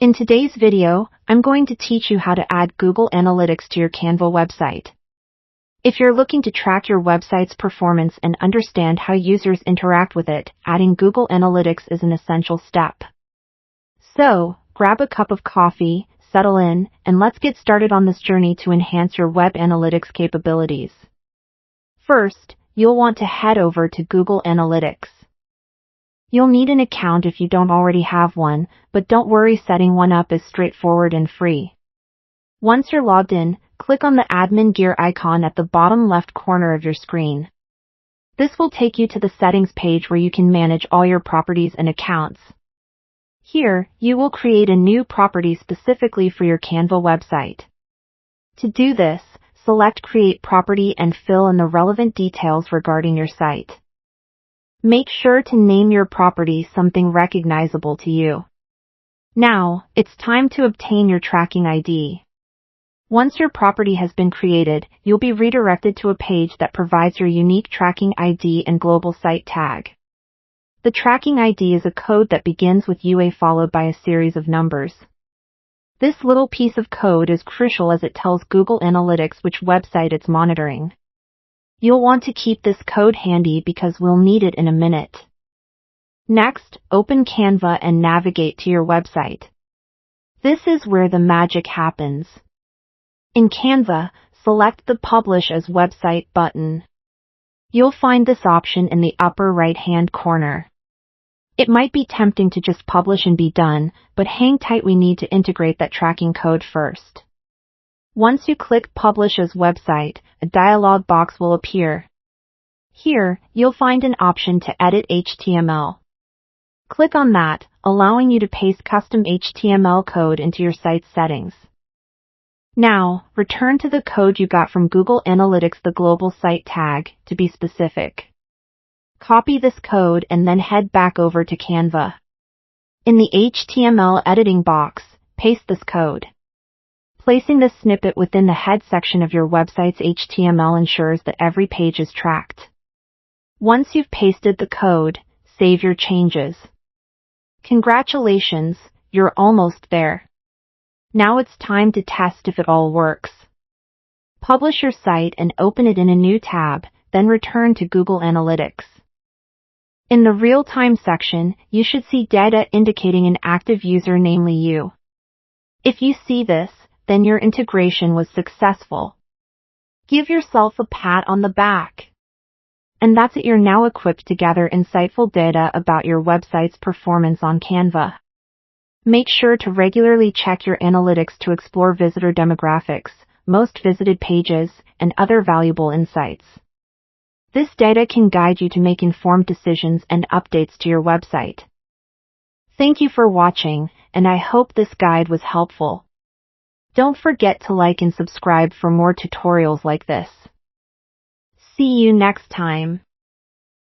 In today's video, I'm going to teach you how to add Google Analytics to your Canva website. If you're looking to track your website's performance and understand how users interact with it, adding Google Analytics is an essential step. So, grab a cup of coffee, settle in, and let's get started on this journey to enhance your web analytics capabilities. First, you'll want to head over to Google Analytics. You'll need an account if you don't already have one, but don't worry, setting one up is straightforward and free. Once you're logged in, click on the admin gear icon at the bottom left corner of your screen. This will take you to the settings page where you can manage all your properties and accounts. Here, you will create a new property specifically for your Canva website. To do this, select Create Property and fill in the relevant details regarding your site. Make sure to name your property something recognizable to you. Now, it's time to obtain your tracking ID. Once your property has been created, you'll be redirected to a page that provides your unique tracking ID and global site tag. The tracking ID is a code that begins with UA followed by a series of numbers. This little piece of code is crucial as it tells Google Analytics which website it's monitoring. You'll want to keep this code handy because we'll need it in a minute. Next, open Canva and navigate to your website. This is where the magic happens. In Canva, select the Publish as Website button. You'll find this option in the upper right-hand corner. It might be tempting to just publish and be done, but hang tight, we need to integrate that tracking code first. Once you click Publish as Website, a dialog box will appear. Here, you'll find an option to edit HTML. Click on that, allowing you to paste custom HTML code into your site's settings. Now, return to the code you got from Google Analytics, the global site tag, to be specific. Copy this code and then head back over to Canva. In the HTML editing box, paste this code. Placing this snippet within the head section of your website's HTML ensures that every page is tracked. Once you've pasted the code, save your changes. Congratulations, you're almost there. Now it's time to test if it all works. Publish your site and open it in a new tab, then return to Google Analytics. In the real-time section, you should see data indicating an active user, namely you. If you see this, then your integration was successful. Give yourself a pat on the back. And that's it, you're now equipped to gather insightful data about your website's performance on Canva. Make sure to regularly check your analytics to explore visitor demographics, most visited pages, and other valuable insights. This data can guide you to make informed decisions and updates to your website. Thank you for watching, and I hope this guide was helpful. Don't forget to like and subscribe for more tutorials like this. See you next time.